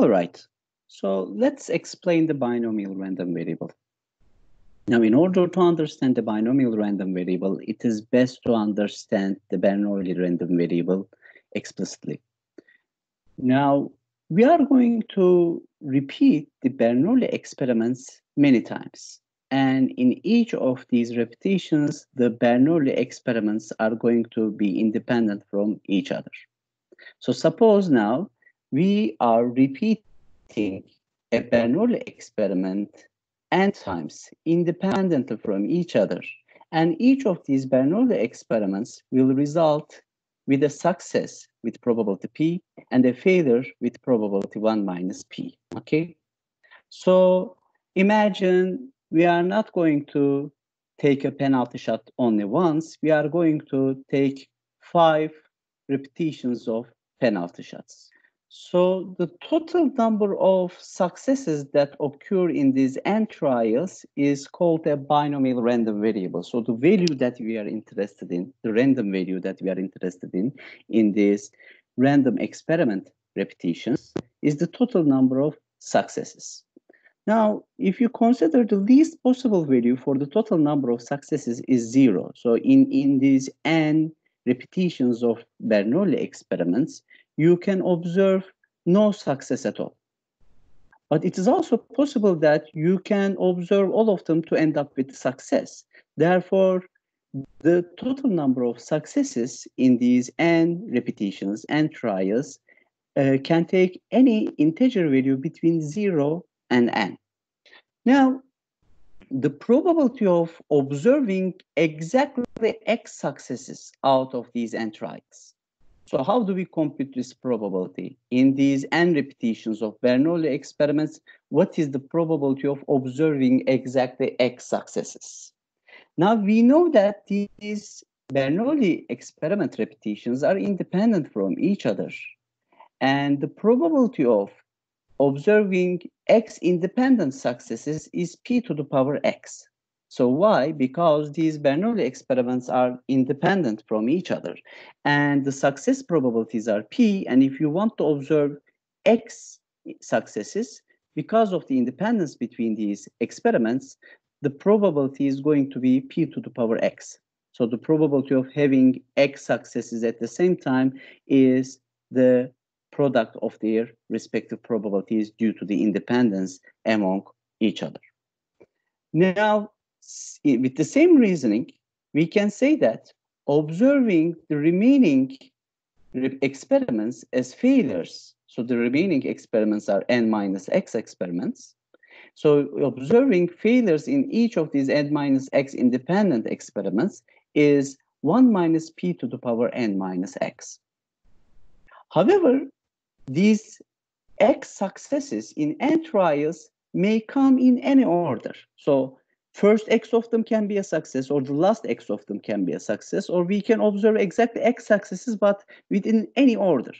All right, so let's explain the binomial random variable. Now, in order to understand the binomial random variable, it is best to understand the Bernoulli random variable explicitly. Now, we are going to repeat the Bernoulli experiments many times. And in each of these repetitions, the Bernoulli experiments are going to be independent from each other. So suppose now we are repeating a Bernoulli experiment n times independently from each other. And each of these Bernoulli experiments will result with a success with probability p and a failure with probability 1 minus p, okay? So imagine we are not going to take a penalty shot only once. We are going to take 5 repetitions of penalty shots. So the total number of successes that occur in these n trials is called a binomial random variable. So the value that we are interested in, the random value that we are interested in these random experiment repetitions is the total number of successes. Now, if you consider the least possible value for the total number of successes is 0. So in these n repetitions of Bernoulli experiments, you can observe no success at all. But it is also possible that you can observe all of them to end up with success. Therefore, the total number of successes in these n repetitions and trials can take any integer value between 0 and n. Now, the probability of observing exactly x successes out of these n trials. So how do we compute this probability? In these n repetitions of Bernoulli experiments, what is the probability of observing exactly x successes? Now, we know that these Bernoulli experiment repetitions are independent from each other. And the probability of observing x independent successes is p to the power x. So why? Because these Bernoulli experiments are independent from each other. And the success probabilities are p. And if you want to observe x successes, because of the independence between these experiments, the probability is going to be p to the power x. So the probability of having x successes at the same time is the product of their respective probabilities due to the independence among each other. Now, with the same reasoning, we can say that observing the remaining experiments as failures, so the remaining experiments are n minus x experiments. So observing failures in each of these n minus x independent experiments is 1 minus p to the power n minus x. However, these x successes in n trials may come in any order. So first x of them can be a success, or the last x of them can be a success, or we can observe exactly x successes, but within any order.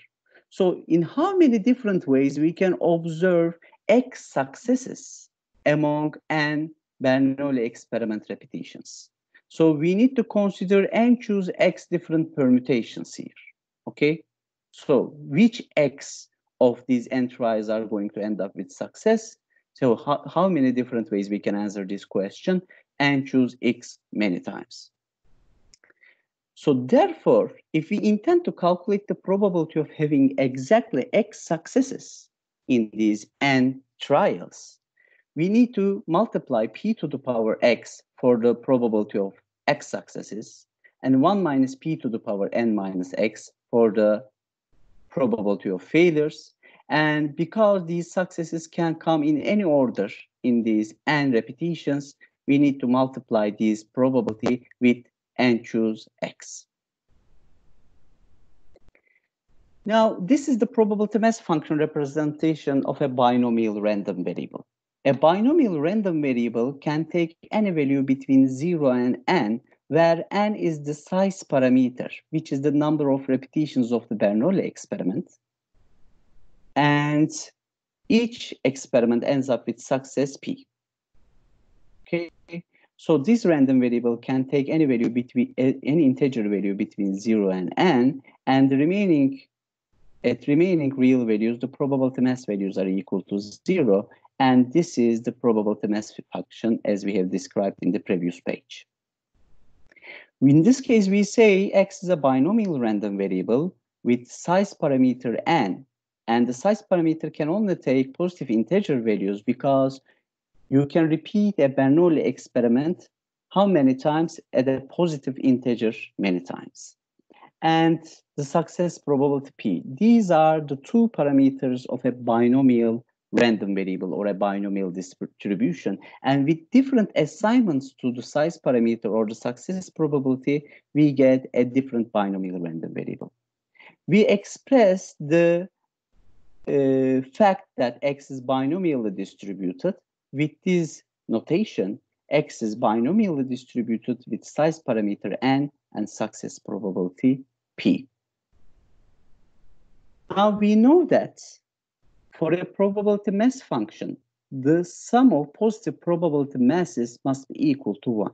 So in how many different ways we can observe x successes among n Bernoulli experiment repetitions? So we need to consider and choose x different permutations here, okay? So which x of these n tries are going to end up with success? So how many different ways we can answer this question and choose x many times? So therefore, if we intend to calculate the probability of having exactly x successes in these n trials, we need to multiply p to the power x for the probability of x successes and 1 minus p to the power n minus x for the probability of failures. And because these successes can come in any order in these n repetitions, we need to multiply this probability with and choose x. Now, this is the probability mass function representation of a binomial random variable. A binomial random variable can take any value between 0 and n, where n is the size parameter, which is the number of repetitions of the Bernoulli experiment. And each experiment ends up with success p. Okay, so this random variable can take any value between any integer value between 0 and n, and the remaining At remaining real values, the probability mass values are equal to 0, and this is the probability mass function as we have described in the previous page. In this case, we say x is a binomial random variable with size parameter n, and the size parameter can only take positive integer values because you can repeat a Bernoulli experiment how many times at a positive integer many times. And the success probability p. These are the two parameters of a binomial random variable or a binomial distribution. And with different assignments to the size parameter or the success probability, we get a different binomial random variable. We express the fact that x is binomially distributed with this notation. X is binomially distributed with size parameter n and success probability p. Now we know that for a probability mass function, the sum of positive probability masses must be equal to 1.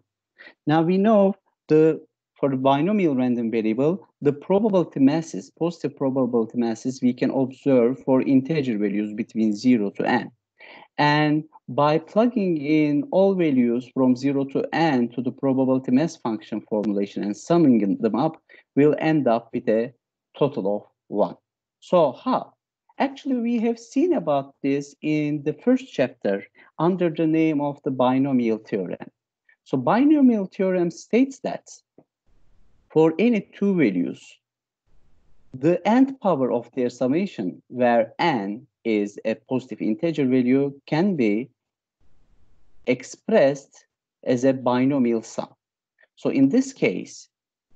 Now we know for the binomial random variable, the probability masses, positive probability masses, we can observe for integer values between 0 to n. And by plugging in all values from 0 to n to the probability mass function formulation and summing them up, we'll end up with a total of 1. So how? Actually, we have seen about this in the first chapter under the name of the binomial theorem. So binomial theorem states that for any two values, the nth power of their summation, where n is a positive integer value, can be expressed as a binomial sum. So in this case,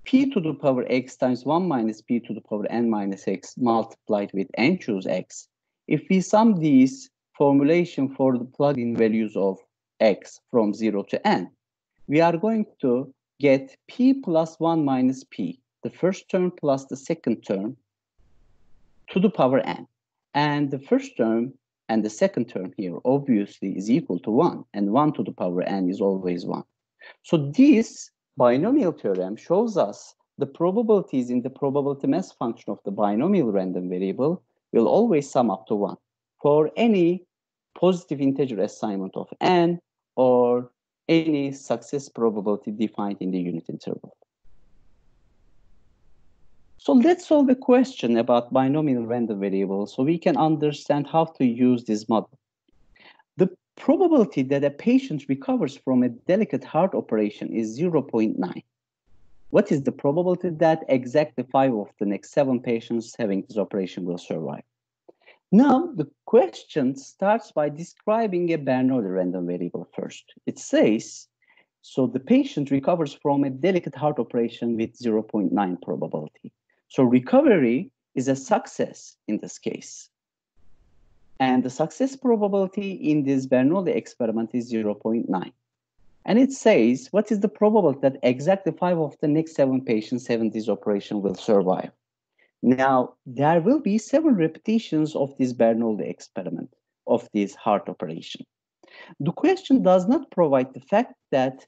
p to the power x times 1 minus p to the power n minus x multiplied with n choose x. If we sum these formulation for the plug-in values of x from 0 to n, we are going to get p plus 1 minus p, the first term plus the second term, to the power n. And the first term and the second term here obviously is equal to 1, and 1 to the power n is always 1. So this binomial theorem shows us the probabilities in the probability mass function of the binomial random variable will always sum up to 1 for any positive integer assignment of n or any success probability defined in the unit interval. So let's solve a question about binomial random variables so we can understand how to use this model. The probability that a patient recovers from a delicate heart operation is 0.9. What is the probability that exactly 5 of the next 7 patients having this operation will survive? Now, the question starts by describing a Bernoulli random variable first. It says, so the patient recovers from a delicate heart operation with 0.9 probability. So recovery is a success in this case. And the success probability in this Bernoulli experiment is 0.9. And it says, what is the probability that exactly 5 of the next 7 patients having this operation will survive? Now, there will be 7 repetitions of this Bernoulli experiment, of this heart operation. The question does not provide the fact that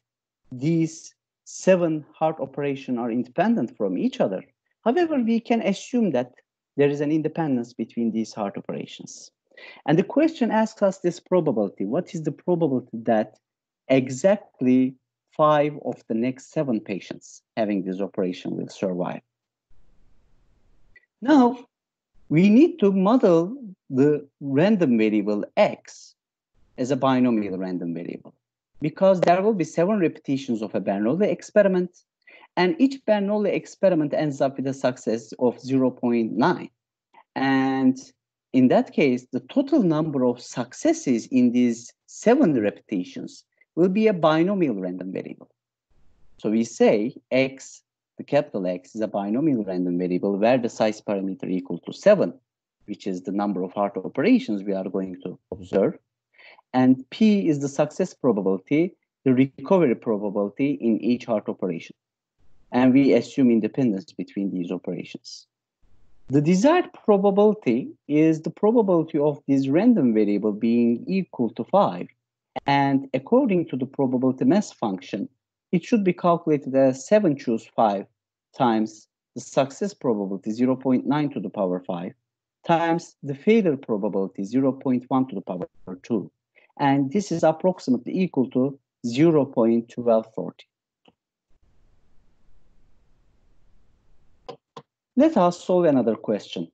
these 7 heart operations are independent from each other. However, we can assume that there is an independence between these heart operations. And the question asks us this probability. What is the probability that exactly 5 of the next 7 patients having this operation will survive? Now, we need to model the random variable x as a binomial random variable because there will be 7 repetitions of a Bernoulli experiment, and each Bernoulli experiment ends up with a success of 0.9. And in that case, the total number of successes in these 7 repetitions will be a binomial random variable. So we say x, the capital X, is a binomial random variable where the size parameter equal to 7, which is the number of heart operations we are going to observe. And P is the success probability, the recovery probability in each heart operation. And we assume independence between these operations. The desired probability is the probability of this random variable being equal to 5. And according to the probability mass function, it should be calculated as 7 choose 5 times the success probability, 0.9 to the power 5, times the failure probability, 0.1 to the power 2. And this is approximately equal to 0.1240. Let us solve another question.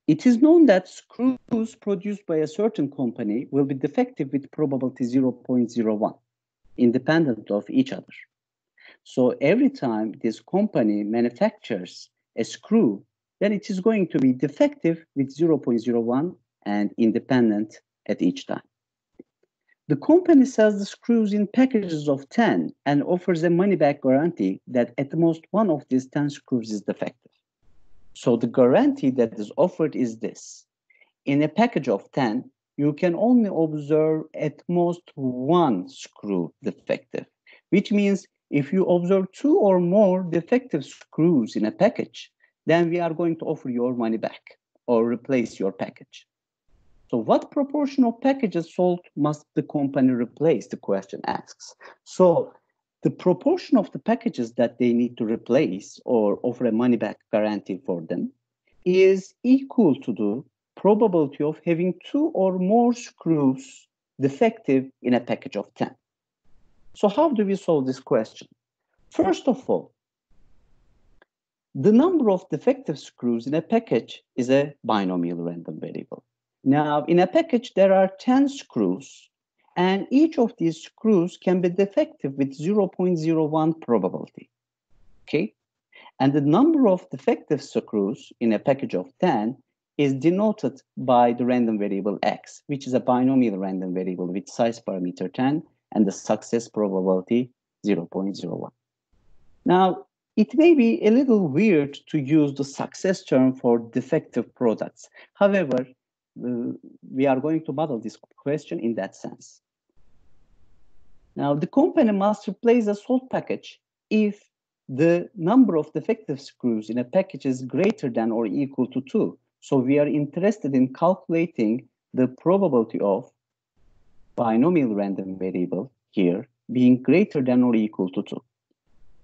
It is known that screws produced by a certain company will be defective with probability 0.01, independent of each other. So every time this company manufactures a screw, then it is going to be defective with 0.01 and independent at each time. The company sells the screws in packages of 10 and offers a money-back guarantee that at most one of these 10 screws is defective. So the guarantee that is offered is this. In a package of 10, you can only observe at most one screw defective, which means if you observe 2 or more defective screws in a package, then we are going to offer your money back or replace your package. So what proportion of packages sold must the company replace, the question asks. So the proportion of the packages that they need to replace or offer a money-back guarantee for them is equal to the probability of having 2 or more screws defective in a package of 10. So how do we solve this question? First of all, the number of defective screws in a package is a binomial random variable. Now, in a package, there are 10 screws, and each of these screws can be defective with 0.01 probability, okay? And the number of defective screws in a package of 10 is denoted by the random variable x, which is a binomial random variable with size parameter 10 and the success probability 0.01. Now, it may be a little weird to use the success term for defective products. However, we are going to model this question in that sense. Now, the company must replace a sold package if the number of defective screws in a package is greater than or equal to 2. So we are interested in calculating the probability of binomial random variable here being greater than or equal to 2.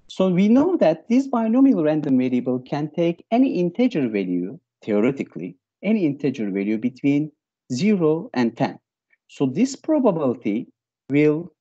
So we know that this binomial random variable can take any integer value, theoretically, any integer value between 0 and 10. So this probability will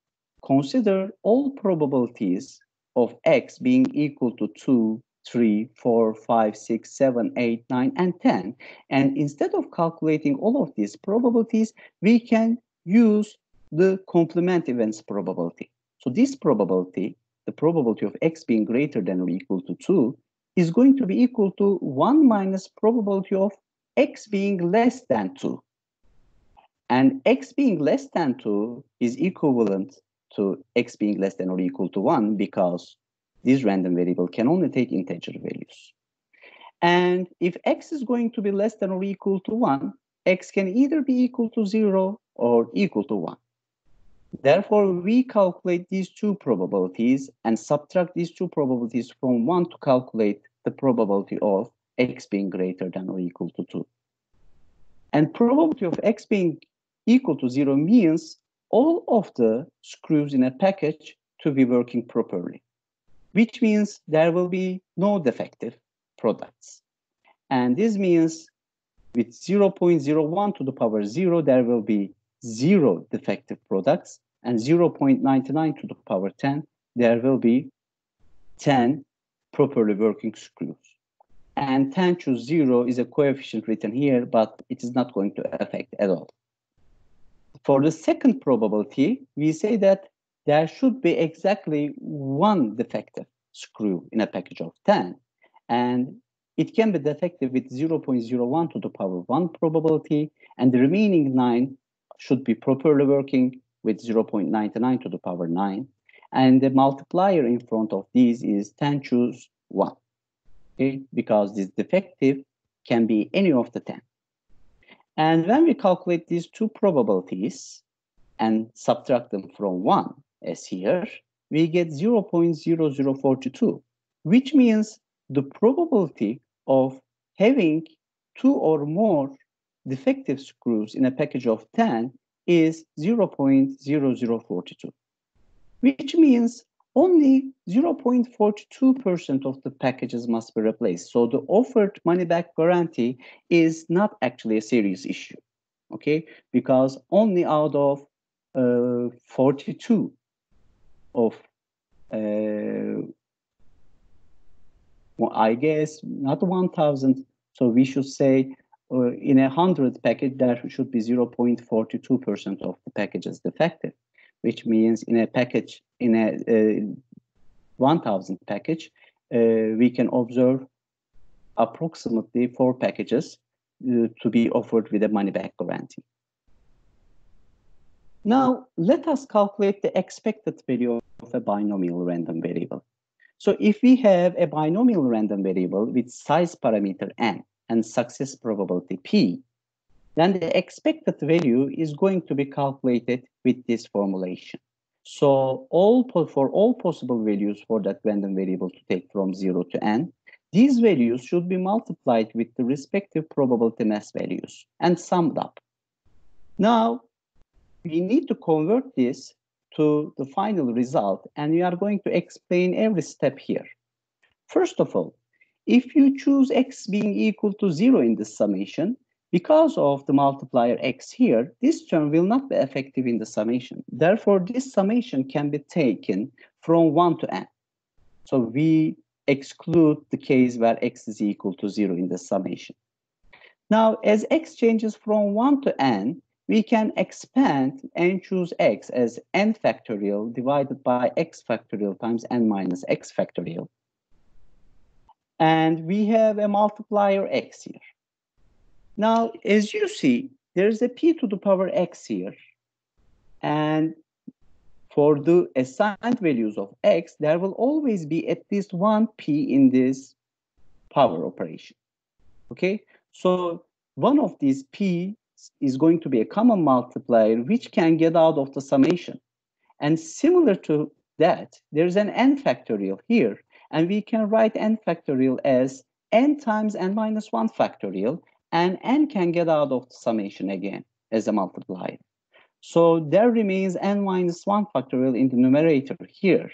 consider all probabilities of x being equal to 2, 3, 4, 5, 6, 7, 8, 9, and 10. And instead of calculating all of these probabilities, we can use the complement events probability. So this probability, the probability of x being greater than or equal to 2, is going to be equal to 1 minus probability of x being less than 2. And x being less than 2 is equivalent to x being less than or equal to 1 because this random variable can only take integer values. And if x is going to be less than or equal to 1, x can either be equal to 0 or equal to 1. Therefore, we calculate these two probabilities and subtract these two probabilities from 1 to calculate the probability of x being greater than or equal to 2. And probability of x being equal to 0 means all of the screws in a package to be working properly, which means there will be no defective products. And this means with 0.01 to the power 0, there will be 0 defective products, and 0.99 to the power 10, there will be 10 properly working screws. And 10 to 0 is a coefficient written here, but it is not going to affect at all. For the second probability, we say that there should be exactly 1 defective screw in a package of 10, and it can be defective with 0.01 to the power 1 probability, and the remaining 9 should be properly working with 0.99 to the power 9, and the multiplier in front of these is 10 choose 1, okay? Because this defective can be any of the 10. And when we calculate these two probabilities and subtract them from 1, as here, we get 0.0042, which means the probability of having 2 or more defective screws in a package of 10 is 0.0042, which means only 0.42% of the packages must be replaced. So the offered money-back guarantee is not actually a serious issue, okay? Because only out of 42 of, well, I guess not 1,000. So we should say in 100 package, there should be 0.42% of the packages defective, which means in a package, in a 1,000 package, we can observe approximately 4 packages to be offered with a money-back guarantee. Now, let us calculate the expected value of a binomial random variable. So if we have a binomial random variable with size parameter n and success probability p, then the expected value is going to be calculated with this formulation. So for all possible values for that random variable to take from 0 to n, these values should be multiplied with the respective probability mass values and summed up. Now, we need to convert this to the final result, and we are going to explain every step here. First of all, if you choose x being equal to 0 in this summation, because of the multiplier x here, this term will not be effective in the summation. Therefore, this summation can be taken from 1 to n. So we exclude the case where x is equal to 0 in the summation. Now, as x changes from 1 to n, we can expand and choose x as n factorial divided by x factorial times n minus x factorial. And we have a multiplier x here. Now, as you see, there's a p to the power x here. And for the assigned values of x, there will always be at least one p in this power operation. Okay, so one of these p is going to be a common multiplier which can get out of the summation. And similar to that, there's an n factorial here, and we can write n factorial as n times n minus 1 factorial, and n can get out of the summation again as a multiplier. So there remains n minus 1 factorial in the numerator here.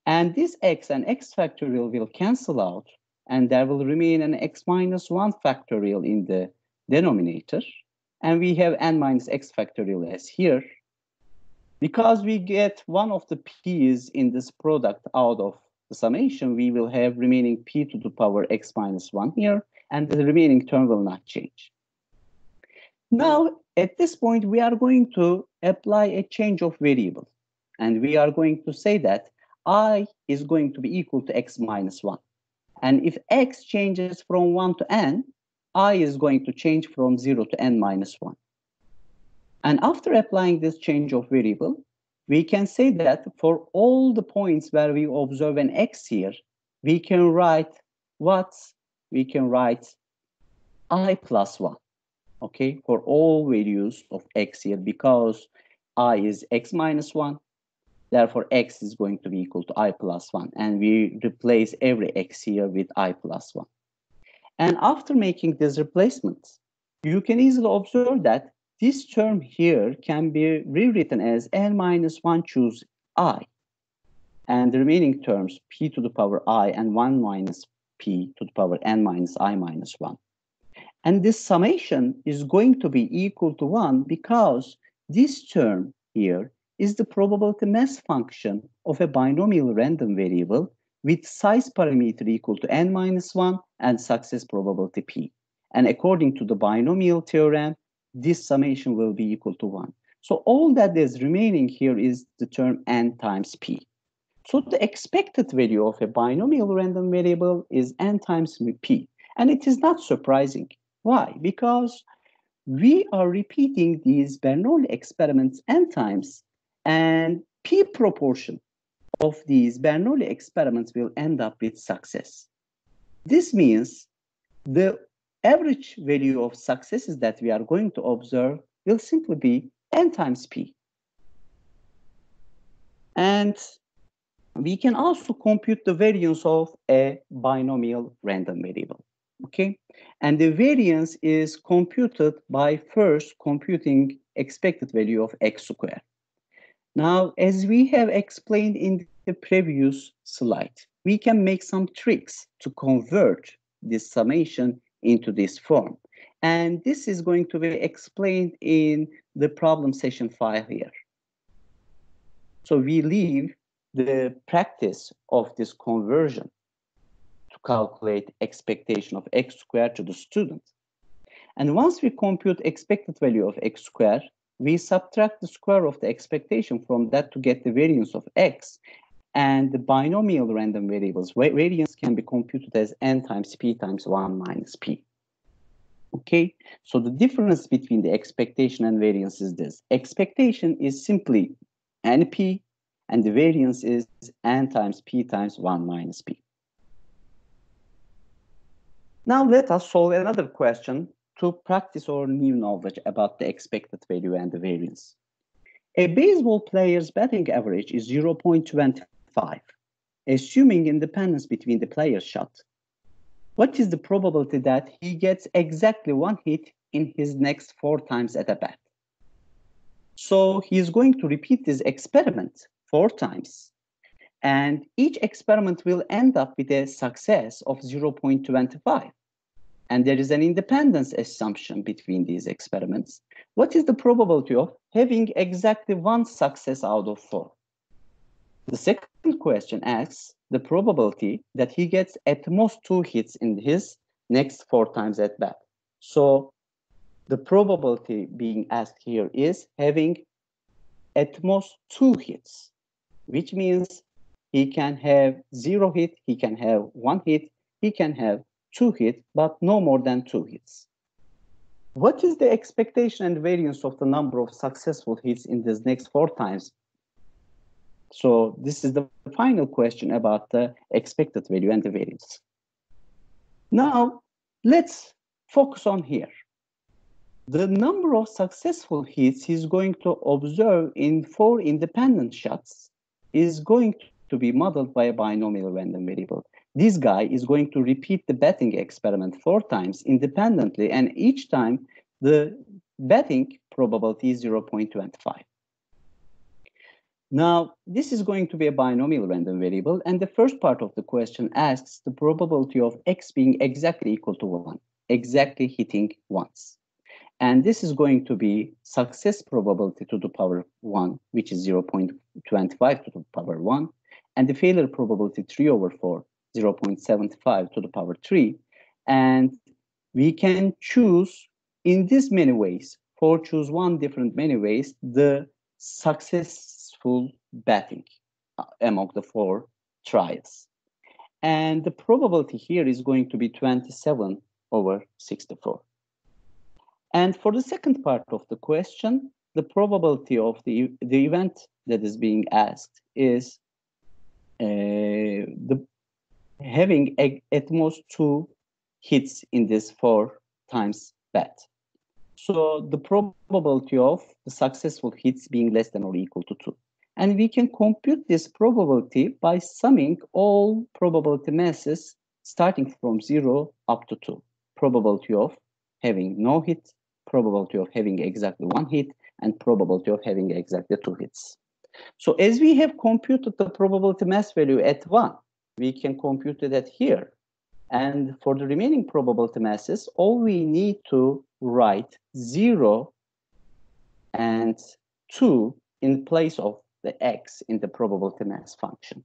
And this x and x factorial will cancel out, and there will remain an x minus 1 factorial in the denominator. And we have n minus x factorial as here. Because we get one of the p's in this product out of the summation, we will have remaining p to the power x minus 1 here, and the remaining term will not change. Now, at this point, we are going to apply a change of variable. And we are going to say that I is going to be equal to x minus 1. And if x changes from 1 to n, I is going to change from 0 to n minus 1. And after applying this change of variable, we can say that for all the points where we observe an x here, we can write what? We can write I plus 1, okay, for all values of x here, because I is x minus 1. Therefore, x is going to be equal to I plus 1. And we replace every x here with I plus 1. And after making these replacements, you can easily observe that this term here can be rewritten as n minus 1 choose I. And the remaining terms, p to the power I and 1 minus p to the power n minus I minus 1. And this summation is going to be equal to 1 because this term here is the probability mass function of a binomial random variable with size parameter equal to n minus 1 and success probability p. And according to the binomial theorem, this summation will be equal to 1. So all that is remaining here is the term n times p. So the expected value of a binomial random variable is n times p. And it is not surprising. Why? Because we are repeating these Bernoulli experiments n times, and p proportion of these Bernoulli experiments will end up with success. This means the average value of successes that we are going to observe will simply be n times p. And we can also compute the variance of a binomial random variable, okay? And the variance is computed by first computing expected value of x squared. Now, as we have explained in the previous slide. We can make some tricks to convert this summation into this form. And this is going to be explained in the problem session file here. So we leave the practice of this conversion to calculate expectation of x squared to the student. And once we compute expected value of x squared, we subtract the square of the expectation from that to get the variance of x. And the binomial random variables variance can be computed as n times p times 1 minus p. Okay, so the difference between the expectation and variance is this. Expectation is simply np, and the variance is n times p times 1 minus p. Now let us solve another question to practice our new knowledge about the expected value and the variance. A baseball player's batting average is 0.25, assuming independence between the player's shot. What is the probability that he gets exactly one hit in his next 4 times at a bat? So he's going to repeat this experiment 4 times, and each experiment will end up with a success of 0.25. And there is an independence assumption between these experiments. What is the probability of having exactly 1 success out of 4? The second question asks the probability that he gets at most 2 hits in his next 4 times at bat. So the probability being asked here is having at most 2 hits, which means he can have 0 hit, he can have 1 hit, he can have 2 hits, but no more than 2 hits. What is the expectation and variance of the number of successful hits in this next 4 times? So this is the final question about the expected value and the variance. Now, let's focus on here. The number of successful hits he's going to observe in 4 independent shots is going to be modeled by a binomial random variable. This guy is going to repeat the batting experiment 4 times independently, and each time the batting probability is 0.25. Now, this is going to be a binomial random variable, and the first part of the question asks the probability of x being exactly equal to 1, exactly hitting once. And this is going to be success probability to the power 1, which is 0.25 to the power 1, and the failure probability 3 over 4, 0.75 to the power 3. And we can choose in this many ways, for choose one different many ways, the successful batting among the 4 trials. And the probability here is going to be 27 over 64. And for the second part of the question, the probability of the event that is being asked is having at most 2 hits in this 4 times bat. So the probability of the successful hits being less than or equal to 2. And we can compute this probability by summing all probability masses starting from 0 up to 2. Probability of having no hit, probability of having exactly 1 hit, and probability of having exactly 2 hits. So as we have computed the probability mass value at 1, we can compute it at here. And for the remaining probability masses, all we need to write 0 and 2 in place of the x in the probability mass function.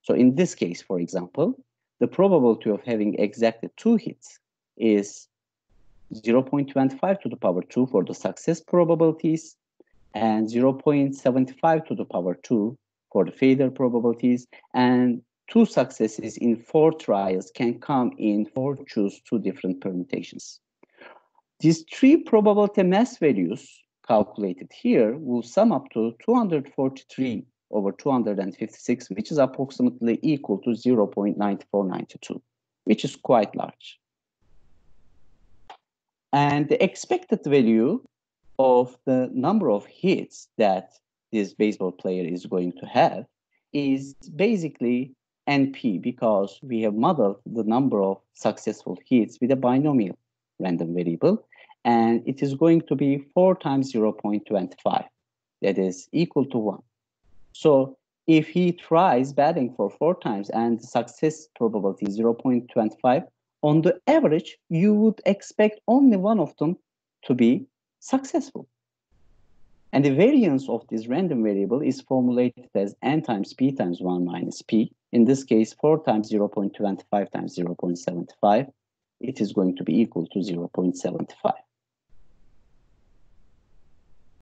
So in this case, for example, the probability of having exactly 2 hits is 0.25 to the power 2 for the success probabilities, and 0.75 to the power 2 for the failure probabilities, and 2 successes in 4 trials can come in 4 choose 2 different permutations. These 3 probability mass values calculated here will sum up to 243 over 256, which is approximately equal to 0.9492, which is quite large. And the expected value of the number of hits that this baseball player is going to have is basically NP, because we have modeled the number of successful hits with a binomial random variable, and it is going to be 4 times 0.25, that is equal to 1. So if he tries betting for 4 times and the success probability is 0.25, on the average, you would expect only one of them to be successful. And the variance of this random variable is formulated as n times p times 1 minus p. In this case, 4 times 0.25 times 0.75, it is going to be equal to 0.75.